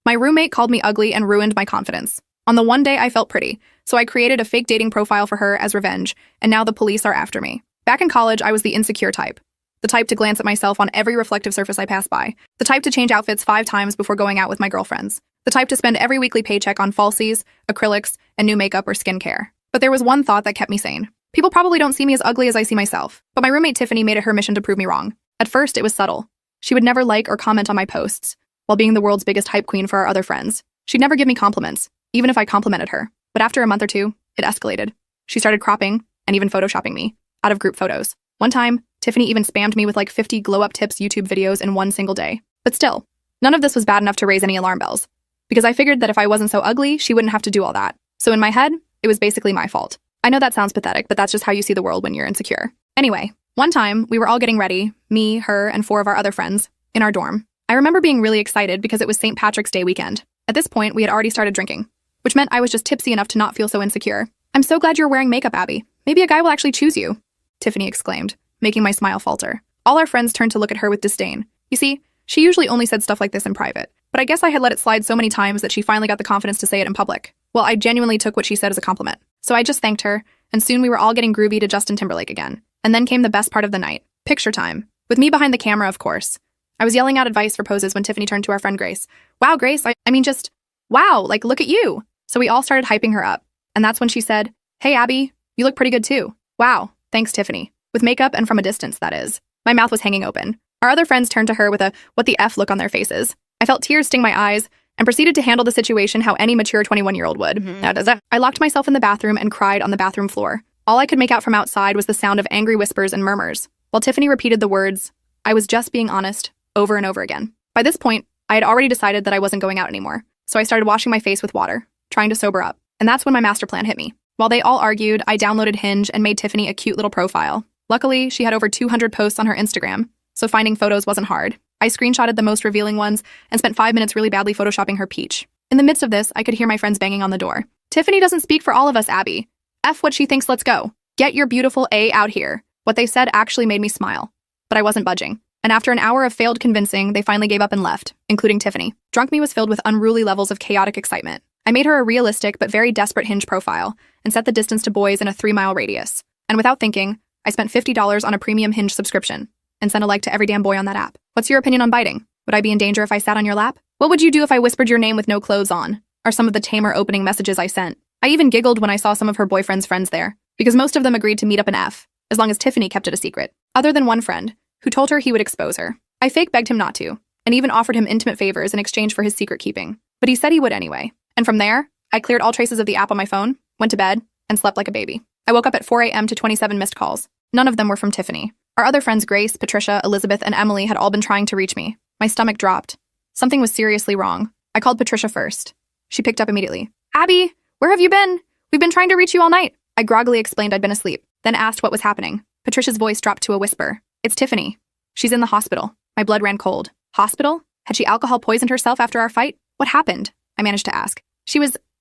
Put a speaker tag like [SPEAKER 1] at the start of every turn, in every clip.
[SPEAKER 1] My roommate called me ugly and ruined my confidence. On the one day I felt pretty, so I created a fake dating profile for her as revenge, and now the police are after me. Back in college, I was the insecure type. The type to glance at myself on every reflective surface I pass by. The type to change outfits 5 times before going out with my girlfriends. The type to spend every weekly paycheck on falsies, acrylics, and new makeup or skincare. But there was one thought that kept me sane. People probably don't see me as ugly as I see myself, but my roommate Tiffany made it her mission to prove me wrong. At first, it was subtle. She would never like or comment on my posts, while being the world's biggest hype queen for our other friends. She'd never give me compliments, even if I complimented her. But after a month or two, it escalated. She started cropping and even photoshopping me out of group photos. One time, Tiffany even spammed me with like 50 glow-up tips YouTube videos in one single day. But still, none of this was bad enough to raise any alarm bells, because I figured that if I wasn't so ugly, she wouldn't have to do all that. So in my head, it was basically my fault. I know that sounds pathetic, but that's just how you see the world when you're insecure. Anyway, one time, we were all getting ready, me, her, and 4 of our other friends, in our dorm. I remember being really excited because it was St. Patrick's Day weekend. At this point, we had already started drinking, which meant I was just tipsy enough to not feel so insecure. "I'm so glad you're wearing makeup, Abby. Maybe a guy will actually choose you," Tiffany exclaimed, making my smile falter. All our friends turned to look at her with disdain. You see, she usually only said stuff like this in private, but I guess I had let it slide so many times that she finally got the confidence to say it in public. Well, I genuinely took what she said as a compliment. So I just thanked her, and soon we were all getting groovy to Justin Timberlake again. And then came the best part of the night, picture time. With me behind the camera, of course. I was yelling out advice for poses when Tiffany turned to our friend Grace. "Wow, Grace, I mean just, wow, like look at you." So we all started hyping her up. And that's when she said, "Hey, Abby, you look pretty good too." Wow, thanks, Tiffany. With makeup and from a distance, that is. My mouth was hanging open. Our other friends turned to her with a what the F look on their faces. I felt tears sting my eyes and proceeded to handle the situation how any mature 21-year-old would. Now, does that? I locked myself in the bathroom and cried on the bathroom floor. All I could make out from outside was the sound of angry whispers and murmurs, while Tiffany repeated the words, "I was just being honest," over and over again. By this point, I had already decided that I wasn't going out anymore, so I started washing my face with water, trying to sober up. And that's when my master plan hit me. While they all argued, I downloaded Hinge and made Tiffany a cute little profile. Luckily, she had over 200 posts on her Instagram, so finding photos wasn't hard. I screenshotted the most revealing ones and spent 5 minutes really badly photoshopping her peach. In the midst of this, I could hear my friends banging on the door. "Tiffany doesn't speak for all of us, Abby. F what she thinks, let's go. Get your beautiful A out here." What they said actually made me smile, but I wasn't budging. And after an hour of failed convincing, they finally gave up and left, including Tiffany. Drunk me was filled with unruly levels of chaotic excitement. I made her a realistic but very desperate Hinge profile and set the distance to boys in a 3-mile radius. And without thinking, I spent $50 on a premium Hinge subscription and sent a like to every damn boy on that app. What's your opinion on biting? Would I be in danger if I sat on your lap? What would you do if I whispered your name with no clothes on? Are some of the tamer opening messages I sent. I even giggled when I saw some of her boyfriend's friends there, because most of them agreed to meet up in F, as long as Tiffany kept it a secret. Other than one friend, who told her he would expose her. I fake begged him not to, and even offered him intimate favors in exchange for his secret keeping. But he said he would anyway. And from there, I cleared all traces of the app on my phone, went to bed, and slept like a baby. I woke up at 4 a.m. to 27 missed calls. None of them were from Tiffany. Our other friends Grace, Patricia, Elizabeth, and Emily had all been trying to reach me. My stomach dropped. Something was seriously wrong. I called Patricia first. She picked up immediately. "Abby, where have you been? We've been trying to reach you all night." I groggily explained I'd been asleep, then asked what was happening. Patricia's voice dropped to a whisper. "It's Tiffany. She's in the hospital." My blood ran cold. Hospital? Had she alcohol poisoned herself after our fight? What happened? I managed to ask.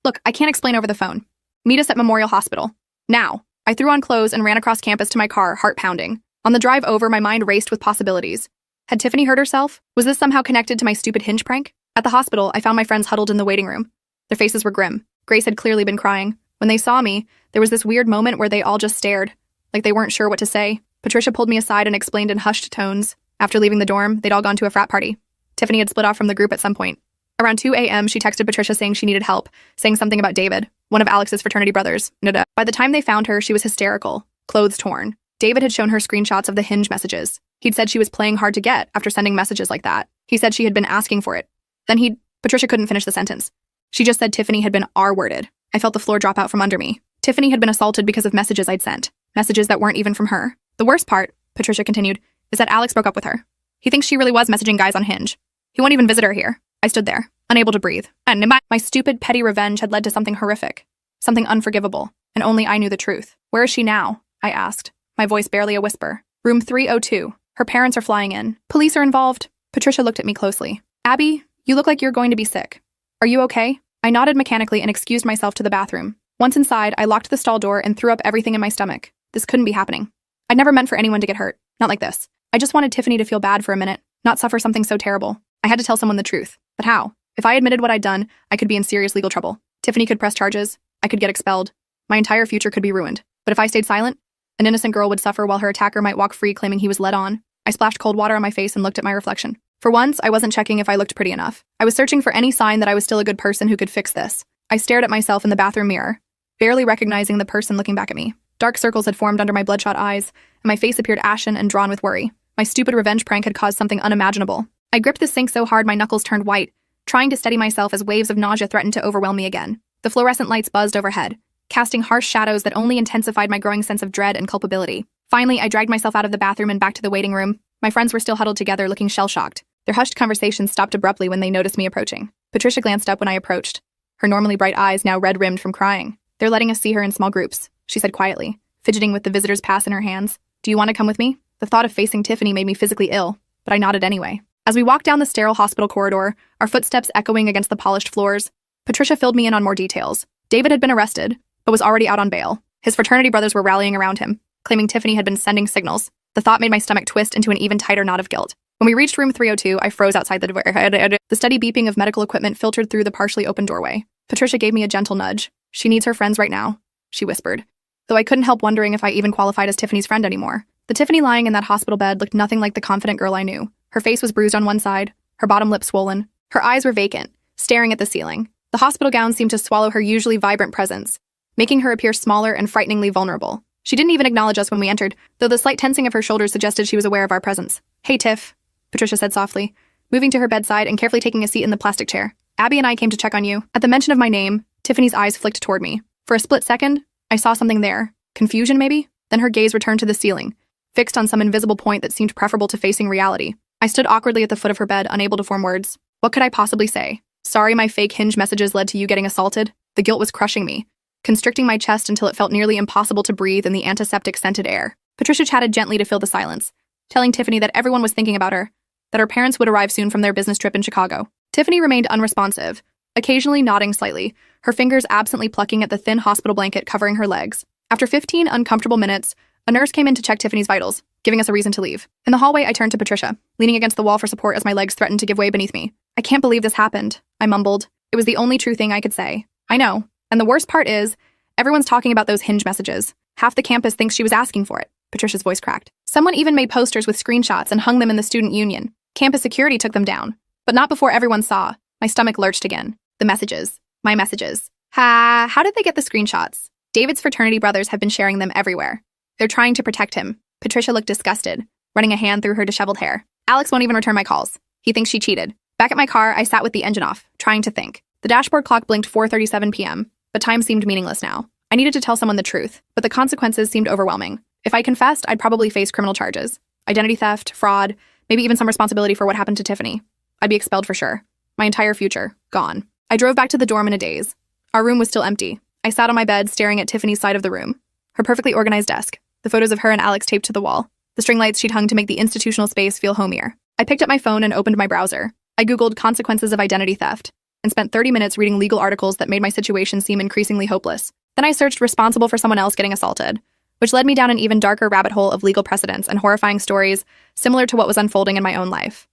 [SPEAKER 1] Look, I can't explain over the phone. Meet us at Memorial Hospital. Now. I threw on clothes and ran across campus to my car, heart pounding. On the drive over, my mind raced with possibilities. Had Tiffany hurt herself? Was this somehow connected to my stupid Hinge prank? At the hospital, I found my friends huddled in the waiting room. Their faces were grim. Grace had clearly been crying. When they saw me, there was this weird moment where they all just stared, like they weren't sure what to say. Patricia pulled me aside and explained in hushed tones. After leaving the dorm, they'd all gone to a frat party. Tiffany had split off from the group at some point. Around 2 a.m., she texted Patricia saying she needed help, saying something about David, one of Alex's fraternity brothers. By the time they found her, she was hysterical, clothes torn. David had shown her screenshots of the Hinge messages. He'd said she was playing hard to get after sending messages like that. He said she had been asking for it. Patricia couldn't finish the sentence. She just said Tiffany had been R-worded. I felt the floor drop out from under me. Tiffany had been assaulted because of messages I'd sent. Messages that weren't even from her. The worst part, Patricia continued, is that Alex broke up with her. He thinks she really was messaging guys on Hinge. He won't even visit her here. I stood there, unable to breathe. And my stupid, petty revenge had led to something horrific. Something unforgivable. And only I knew the truth. "Where is she now?" I asked, my voice barely a whisper. "Room 302. Her parents are flying in. Police are involved." Patricia looked at me closely. "Abby, you look like you're going to be sick. Are you okay?" I nodded mechanically and excused myself to the bathroom. Once inside, I locked the stall door and threw up everything in my stomach. This couldn't be happening. I'd never meant for anyone to get hurt. Not like this. I just wanted Tiffany to feel bad for a minute, not suffer something so terrible. I had to tell someone the truth. But how? If I admitted what I'd done, I could be in serious legal trouble. Tiffany could press charges. I could get expelled. My entire future could be ruined. But if I stayed silent, an innocent girl would suffer while her attacker might walk free claiming he was led on. I splashed cold water on my face and looked at my reflection. For once, I wasn't checking if I looked pretty enough. I was searching for any sign that I was still a good person who could fix this. I stared at myself in the bathroom mirror, barely recognizing the person looking back at me. Dark circles had formed under my bloodshot eyes, and my face appeared ashen and drawn with worry. My stupid revenge prank had caused something unimaginable. I gripped the sink so hard my knuckles turned white, trying to steady myself as waves of nausea threatened to overwhelm me again. The fluorescent lights buzzed overhead, casting harsh shadows that only intensified my growing sense of dread and culpability. Finally, I dragged myself out of the bathroom and back to the waiting room. My friends were still huddled together, looking shell-shocked. Their hushed conversation stopped abruptly when they noticed me approaching. Patricia glanced up when I approached, her normally bright eyes now red-rimmed from crying. "They're letting us see her in small groups," she said quietly, fidgeting with the visitor's pass in her hands. "Do you want to come with me?" The thought of facing Tiffany made me physically ill, but I nodded anyway. As we walked down the sterile hospital corridor, our footsteps echoing against the polished floors, Patricia filled me in on more details. David had been arrested, but was already out on bail. His fraternity brothers were rallying around him, claiming Tiffany had been sending signals. The thought made my stomach twist into an even tighter knot of guilt. When we reached room 302, I froze outside the door. The steady beeping of medical equipment filtered through the partially open doorway. Patricia gave me a gentle nudge. "She needs her friends right now," she whispered, though I couldn't help wondering if I even qualified as Tiffany's friend anymore. The Tiffany lying in that hospital bed looked nothing like the confident girl I knew. Her face was bruised on one side, her bottom lip swollen. Her eyes were vacant, staring at the ceiling. The hospital gown seemed to swallow her usually vibrant presence, making her appear smaller and frighteningly vulnerable. She didn't even acknowledge us when we entered, though the slight tensing of her shoulders suggested she was aware of our presence. "Hey, Tiff," Patricia said softly, moving to her bedside and carefully taking a seat in the plastic chair. "Abby and I came to check on you." At the mention of my name, Tiffany's eyes flicked toward me. For a split second, I saw something there. Confusion, maybe? Then her gaze returned to the ceiling, fixed on some invisible point that seemed preferable to facing reality. I stood awkwardly at the foot of her bed, unable to form words. What could I possibly say? Sorry my fake Hinge messages led to you getting assaulted? The guilt was crushing me, constricting my chest until it felt nearly impossible to breathe in the antiseptic-scented air. Patricia chatted gently to fill the silence, telling Tiffany that everyone was thinking about her, that her parents would arrive soon from their business trip in Chicago. Tiffany remained unresponsive, occasionally nodding slightly, her fingers absently plucking at the thin hospital blanket covering her legs. After 15 uncomfortable minutes, a nurse came in to check Tiffany's vitals, giving us a reason to leave. In the hallway, I turned to Patricia, leaning against the wall for support as my legs threatened to give way beneath me. "I can't believe this happened," I mumbled. It was the only true thing I could say. "I know. And the worst part is, everyone's talking about those Hinge messages. Half the campus thinks she was asking for it." Patricia's voice cracked. "Someone even made posters with screenshots and hung them in the student union. Campus security took them down, but not before everyone saw." My stomach lurched again. The messages. My messages. How did they get the screenshots? David's fraternity brothers have been sharing them everywhere. They're trying to protect him. Patricia looked disgusted, running a hand through her disheveled hair. "Alex won't even return my calls. He thinks she cheated." Back at my car, I sat with the engine off, trying to think. The dashboard clock blinked 4:37 p.m., but time seemed meaningless now. I needed to tell someone the truth, but the consequences seemed overwhelming. If I confessed, I'd probably face criminal charges. Identity theft, fraud, maybe even some responsibility for what happened to Tiffany. I'd be expelled for sure. My entire future, gone. I drove back to the dorm in a daze. Our room was still empty. I sat on my bed, staring at Tiffany's side of the room. Her perfectly organized desk, the photos of her and Alex taped to the wall, the string lights she'd hung to make the institutional space feel homier. I picked up my phone and opened my browser. I Googled consequences of identity theft and spent 30 minutes reading legal articles that made my situation seem increasingly hopeless. Then I searched responsible for someone else getting assaulted, which led me down an even darker rabbit hole of legal precedents and horrifying stories similar to what was unfolding in my own life.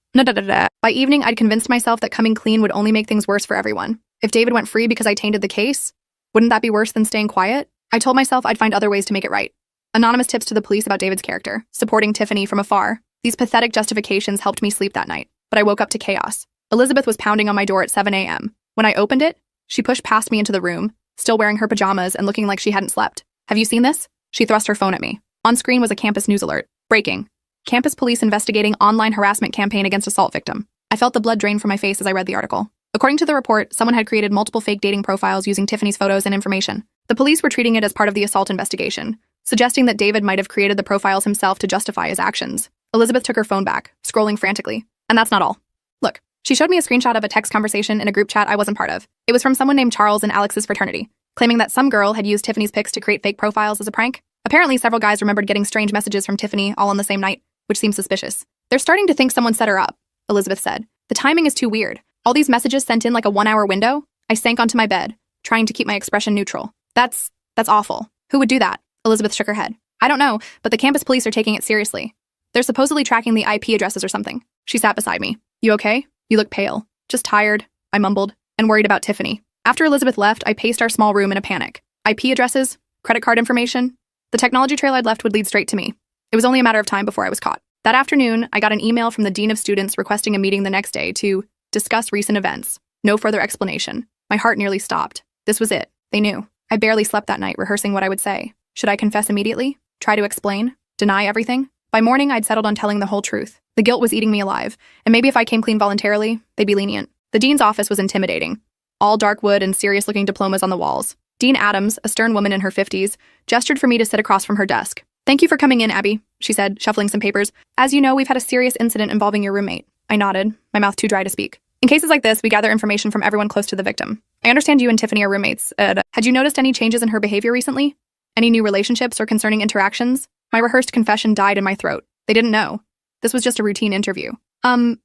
[SPEAKER 1] By evening, I'd convinced myself that coming clean would only make things worse for everyone. If David went free because I tainted the case, wouldn't that be worse than staying quiet? I told myself I'd find other ways to make it right. Anonymous tips to the police about David's character, supporting Tiffany from afar. These pathetic justifications helped me sleep that night, but I woke up to chaos. Elizabeth was pounding on my door at 7 a.m. When I opened it, she pushed past me into the room, still wearing her pajamas and looking like she hadn't slept. "Have you seen this?" She thrust her phone at me. On screen was a campus news alert. Breaking. Campus police investigating online harassment campaign against assault victim. I felt the blood drain from my face as I read the article. According to the report, someone had created multiple fake dating profiles using Tiffany's photos and information. The police were treating it as part of the assault investigation, suggesting that David might have created the profiles himself to justify his actions. Elizabeth took her phone back, scrolling frantically. And that's not all. Look, she showed me a screenshot of a text conversation in a group chat I wasn't part of. It was from someone named Charles in Alex's fraternity, claiming that some girl had used Tiffany's pics to create fake profiles as a prank. Apparently, several guys remembered getting strange messages from Tiffany all on the same night, which seems suspicious. "They're starting to think someone set her up," Elizabeth said. "The timing is too weird. All these messages sent in like a 1-hour window." I sank onto my bed, trying to keep my expression neutral. That's awful. Who would do that?" Elizabeth shook her head. "I don't know, but the campus police are taking it seriously. They're supposedly tracking the IP addresses or something." She sat beside me. "You okay? You look pale." "Just tired," I mumbled, and worried about Tiffany. After Elizabeth left, I paced our small room in a panic. IP addresses, credit card information. The technology trail I'd left would lead straight to me. It was only a matter of time before I was caught. That afternoon, I got an email from the Dean of Students requesting a meeting the next day to discuss recent events. No further explanation. My heart nearly stopped. This was it. They knew. I barely slept that night, rehearsing what I would say. Should I confess immediately? Try to explain? Deny everything? By morning, I'd settled on telling the whole truth. The guilt was eating me alive, and maybe if I came clean voluntarily, they'd be lenient. The dean's office was intimidating. All dark wood and serious-looking diplomas on the walls. Dean Adams, a stern woman in her 50s, gestured for me to sit across from her desk. "Thank you for coming in, Abby," she said, shuffling some papers. "As you know, we've had a serious incident involving your roommate." I nodded, my mouth too dry to speak. "In cases like this, we gather information from everyone close to the victim. I understand you and Tiffany are roommates. Had you noticed any changes in her behavior recently? Any new relationships or concerning interactions?" My rehearsed confession died in my throat. They didn't know. This was just a routine interview.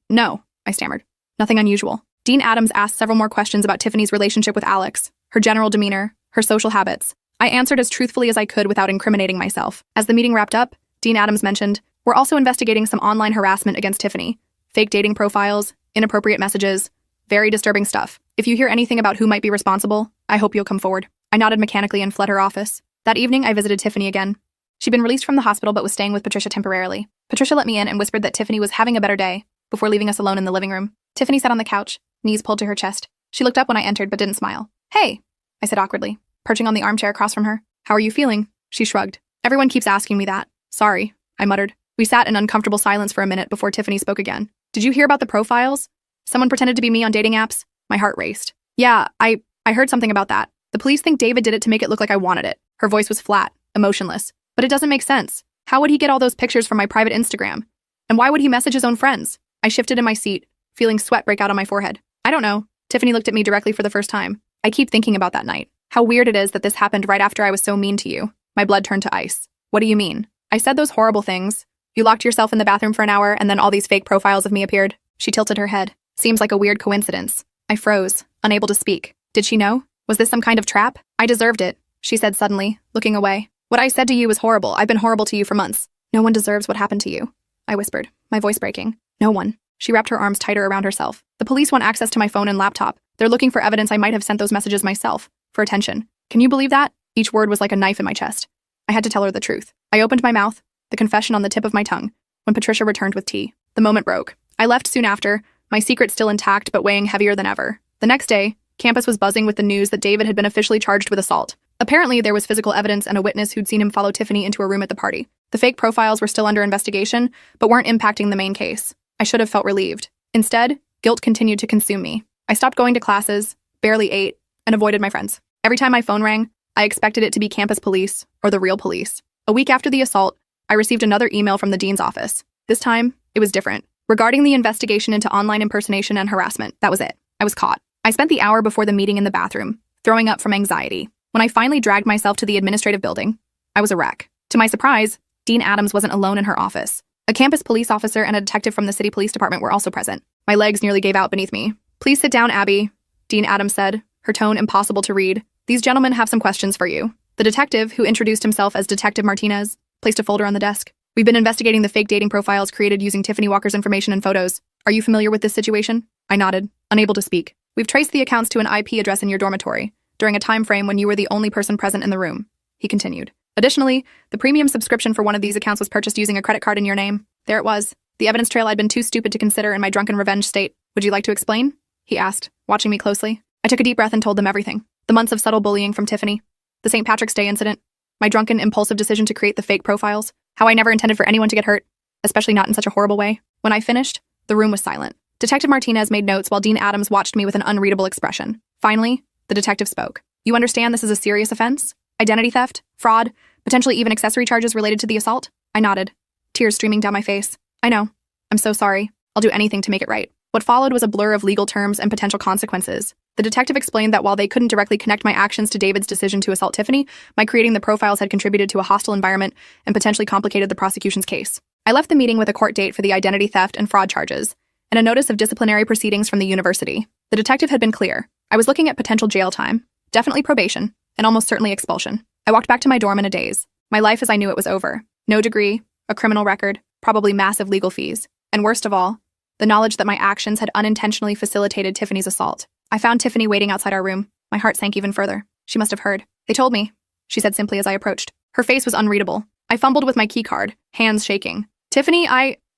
[SPEAKER 1] No, I stammered. Nothing unusual. Dean Adams asked several more questions about Tiffany's relationship with Alex, her general demeanor, her social habits. I answered as truthfully as I could without incriminating myself. As the meeting wrapped up, Dean Adams mentioned, "We're also investigating some online harassment against Tiffany. Fake dating profiles, inappropriate messages, very disturbing stuff. If you hear anything about who might be responsible, I hope you'll come forward." I nodded mechanically and fled her office. That evening, I visited Tiffany again. She'd been released from the hospital but was staying with Patricia temporarily. Patricia let me in and whispered that Tiffany was having a better day before leaving us alone in the living room. Tiffany sat on the couch, knees pulled to her chest. She looked up when I entered but didn't smile. "Hey," I said awkwardly, perching on the armchair across from her. "How are you feeling?" She shrugged. "Everyone keeps asking me that." "Sorry," I muttered. We sat in uncomfortable silence for a minute before Tiffany spoke again. "Did you hear about the profiles? Someone pretended to be me on dating apps?" My heart raced. "Yeah, I heard something about that. The police think David did it to make it look like I wanted it." Her voice was flat, emotionless. "But it doesn't make sense. How would he get all those pictures from my private Instagram? And why would he message his own friends?" I shifted in my seat, feeling sweat break out on my forehead. "I don't know." Tiffany looked at me directly for the first time. "I keep thinking about that night. How weird it is that this happened right after I was so mean to you." My blood turned to ice. "What do you mean?" "I said those horrible things. You locked yourself in the bathroom for an hour, and then all these fake profiles of me appeared." She tilted her head. "Seems like a weird coincidence." I froze, unable to speak. Did she know? Was this some kind of trap? "I deserved it," she said suddenly, looking away. "What I said to you was horrible. I've been horrible to you for months." "No one deserves what happened to you," I whispered, my voice breaking. "No one." She wrapped her arms tighter around herself. "The police want access to my phone and laptop. They're looking for evidence I might have sent those messages myself, for attention. Can you believe that?" Each word was like a knife in my chest. I had to tell her the truth. I opened my mouth, the confession on the tip of my tongue, when Patricia returned with tea. The moment broke. I left soon after, my secret still intact but weighing heavier than ever. The next day, campus was buzzing with the news that David had been officially charged with assault. Apparently, there was physical evidence and a witness who'd seen him follow Tiffany into a room at the party. The fake profiles were still under investigation, but weren't impacting the main case. I should have felt relieved. Instead, guilt continued to consume me. I stopped going to classes, barely ate, and avoided my friends. Every time my phone rang, I expected it to be campus police or the real police. A week after the assault, I received another email from the dean's office. This time, it was different. Regarding the investigation into online impersonation and harassment, that was it. I was caught. I spent the hour before the meeting in the bathroom, throwing up from anxiety. When I finally dragged myself to the administrative building, I was a wreck. To my surprise, Dean Adams wasn't alone in her office. A campus police officer and a detective from the city police department were also present. My legs nearly gave out beneath me. "Please sit down, Abby," Dean Adams said, her tone impossible to read. "These gentlemen have some questions for you." The detective, who introduced himself as Detective Martinez, placed a folder on the desk. "We've been investigating the fake dating profiles created using Tiffany Walker's information and photos. Are you familiar with this situation?" I nodded, unable to speak. "We've traced the accounts to an IP address in your dormitory, during a time frame when you were the only person present in the room," he continued. "Additionally, the premium subscription for one of these accounts was purchased using a credit card in your name." There it was, the evidence trail I'd been too stupid to consider in my drunken revenge state. "Would you like to explain?" he asked, watching me closely. I took a deep breath and told them everything. The months of subtle bullying from Tiffany, the St. Patrick's Day incident, my drunken, impulsive decision to create the fake profiles, how I never intended for anyone to get hurt, especially not in such a horrible way. When I finished, the room was silent. Detective Martinez made notes while Dean Adams watched me with an unreadable expression. Finally, the detective spoke. "You understand this is a serious offense? Identity theft, fraud, potentially even accessory charges related to the assault?" I nodded, tears streaming down my face. "I know. I'm so sorry. I'll do anything to make it right." What followed was a blur of legal terms and potential consequences. The detective explained that while they couldn't directly connect my actions to David's decision to assault Tiffany, my creating the profiles had contributed to a hostile environment and potentially complicated the prosecution's case. I left the meeting with a court date for the identity theft and fraud charges, and a notice of disciplinary proceedings from the university. The detective had been clear. I was looking at potential jail time, definitely probation, and almost certainly expulsion. I walked back to my dorm in a daze. My life as I knew it was over. No degree, a criminal record, probably massive legal fees, and worst of all, the knowledge that my actions had unintentionally facilitated Tiffany's assault. I found Tiffany waiting outside our room. My heart sank even further. She must have heard. They told me, she said simply as I approached. Her face was unreadable. I fumbled with my key card, hands shaking. Tiffany,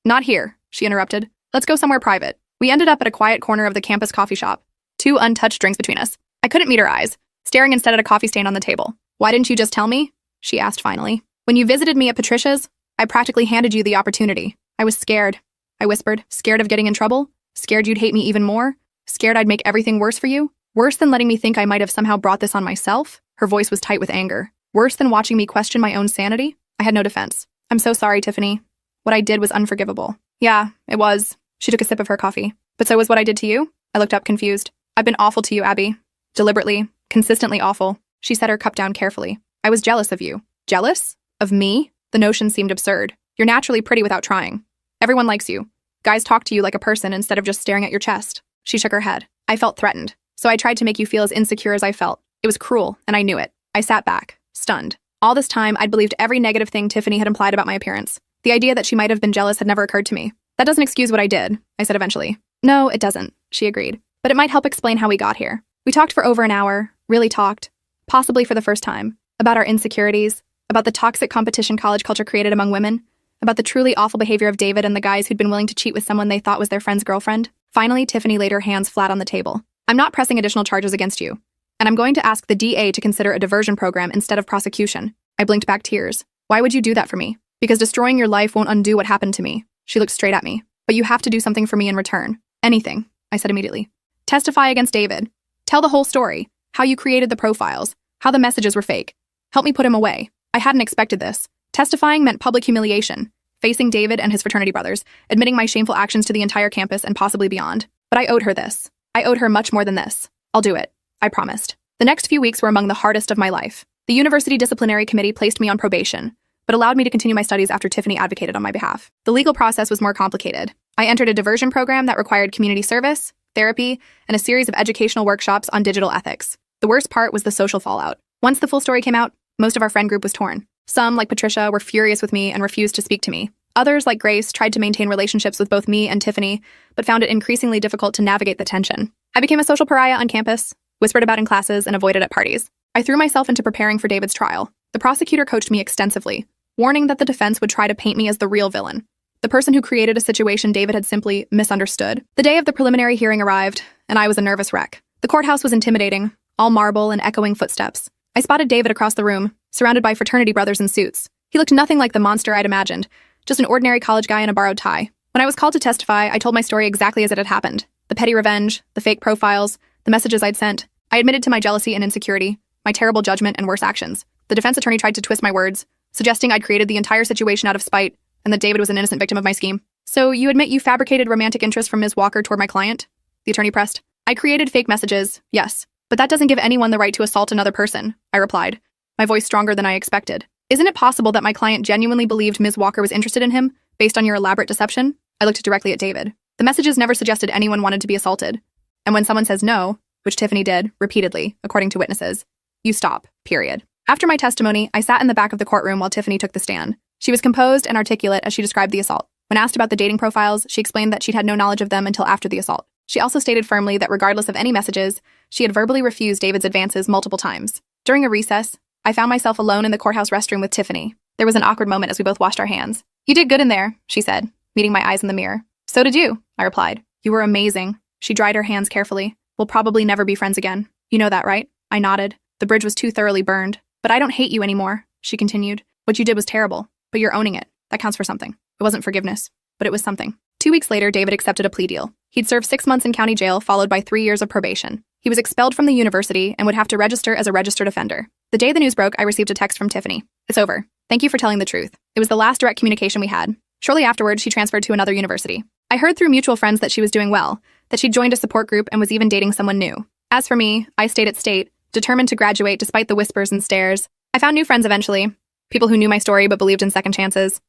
[SPEAKER 1] Not here, she interrupted. Let's go somewhere private. We ended up at a quiet corner of the campus coffee shop. 2 untouched drinks between us. I couldn't meet her eyes, staring instead at a coffee stain on the table. Why didn't you just tell me? She asked finally. When you visited me at Patricia's, I practically handed you the opportunity. I was scared. I whispered, scared of getting in trouble? Scared you'd hate me even more? Scared I'd make everything worse for you? Worse than letting me think I might have somehow brought this on myself? Her voice was tight with anger. Worse than watching me question my own sanity? I had no defense. I'm so sorry, Tiffany. What I did was unforgivable. Yeah, it was. She took a sip of her coffee. But so was what I did to you? I looked up confused. I've been awful to you, Abby. Deliberately, consistently awful. She set her cup down carefully. I was jealous of you. Jealous? Of me? The notion seemed absurd. You're naturally pretty without trying. Everyone likes you. Guys talk to you like a person instead of just staring at your chest. She shook her head. I felt threatened. So I tried to make you feel as insecure as I felt. It was cruel, and I knew it. I sat back, stunned. All this time, I'd believed every negative thing Tiffany had implied about my appearance. The idea that she might have been jealous had never occurred to me. That doesn't excuse what I did, I said eventually. No, it doesn't, she agreed. But it might help explain how we got here. We talked for over an hour, really talked, possibly for the first time, about our insecurities, about the toxic competition college culture created among women, about the truly awful behavior of David and the guys who'd been willing to cheat with someone they thought was their friend's girlfriend. Finally, Tiffany laid her hands flat on the table. I'm not pressing additional charges against you, and I'm going to ask the DA to consider a diversion program instead of prosecution. I blinked back tears. Why would you do that for me? Because destroying your life won't undo what happened to me. She looked straight at me. But you have to do something for me in return. Anything, I said immediately. Testify against David. Tell the whole story. How you created the profiles. How the messages were fake. Help me put him away. I hadn't expected this. Testifying meant public humiliation. Facing David and his fraternity brothers, admitting my shameful actions to the entire campus and possibly beyond. But I owed her this. I owed her much more than this. I'll do it. I promised. The next few weeks were among the hardest of my life. The university disciplinary committee placed me on probation, but allowed me to continue my studies after Tiffany advocated on my behalf. The legal process was more complicated. I entered a diversion program that required community service, therapy, and a series of educational workshops on digital ethics. The worst part was the social fallout. Once the full story came out, most of our friend group was torn. Some, like Patricia, were furious with me and refused to speak to me. Others, like Grace, tried to maintain relationships with both me and Tiffany, but found it increasingly difficult to navigate the tension. I became a social pariah on campus, whispered about in classes, and avoided at parties. I threw myself into preparing for David's trial. The prosecutor coached me extensively, warning that the defense would try to paint me as the real villain, the person who created a situation David had simply misunderstood. The day of the preliminary hearing arrived, and I was a nervous wreck. The courthouse was intimidating, all marble and echoing footsteps. I spotted David across the room, surrounded by fraternity brothers in suits. He looked nothing like the monster I'd imagined, just an ordinary college guy in a borrowed tie. When I was called to testify, I told my story exactly as it had happened. The petty revenge, the fake profiles, the messages I'd sent. I admitted to my jealousy and insecurity, my terrible judgment and worse actions. The defense attorney tried to twist my words, suggesting I'd created the entire situation out of spite and that David was an innocent victim of my scheme. So you admit you fabricated romantic interest from Ms. Walker toward my client? The attorney pressed. I created fake messages, yes, but that doesn't give anyone the right to assault another person, I replied, my voice stronger than I expected. Isn't it possible that my client genuinely believed Ms. Walker was interested in him, based on your elaborate deception? I looked directly at David. The messages never suggested anyone wanted to be assaulted. And when someone says no, which Tiffany did, repeatedly, according to witnesses, you stop, period. After my testimony, I sat in the back of the courtroom while Tiffany took the stand. She was composed and articulate as she described the assault. When asked about the dating profiles, she explained that she'd had no knowledge of them until after the assault. She also stated firmly that regardless of any messages, she had verbally refused David's advances multiple times. During a recess, I found myself alone in the courthouse restroom with Tiffany. There was an awkward moment as we both washed our hands. You did good in there, she said, meeting my eyes in the mirror. So did you, I replied. You were amazing. She dried her hands carefully. We'll probably never be friends again. You know that, right? I nodded. The bridge was too thoroughly burned. But I don't hate you anymore, she continued. What you did was terrible, but you're owning it. That counts for something. It wasn't forgiveness, but it was something. 2 weeks later, David accepted a plea deal. He'd served 6 months in county jail, followed by 3 years of probation. He was expelled from the university and would have to register as a registered offender. The day the news broke, I received a text from Tiffany. It's over. Thank you for telling the truth. It was the last direct communication we had. Shortly afterwards, she transferred to another university. I heard through mutual friends that she was doing well, that she'd joined a support group and was even dating someone new. As for me, I stayed at State, determined to graduate despite the whispers and stares. I found new friends eventually, people who knew my story but believed in second chances.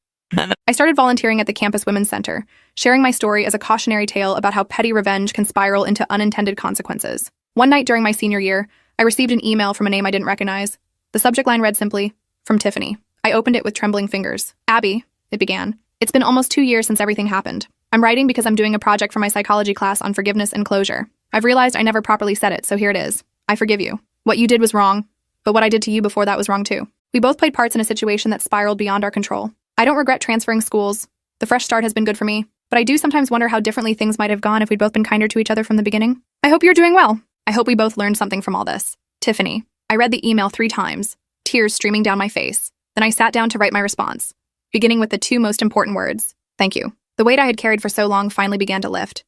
[SPEAKER 1] I started volunteering at the campus women's center, sharing my story as a cautionary tale about how petty revenge can spiral into unintended consequences. One night during my senior year, I received an email from a name I didn't recognize. The subject line read simply, "From Tiffany." I opened it with trembling fingers. "Abby," it began. "It's been almost 2 years since everything happened. I'm writing because I'm doing a project for my psychology class on forgiveness and closure. I've realized I never properly said it, so here it is. I forgive you. What you did was wrong, but what I did to you before that was wrong too. We both played parts in a situation that spiraled beyond our control. I don't regret transferring schools. The fresh start has been good for me, but I do sometimes wonder how differently things might have gone if we'd both been kinder to each other from the beginning. I hope you're doing well. I hope we both learned something from all this. Tiffany. I read the email 3 times, tears streaming down my face. Then I sat down to write my response, beginning with the 2 most important words, thank you. The weight I had carried for so long finally began to lift.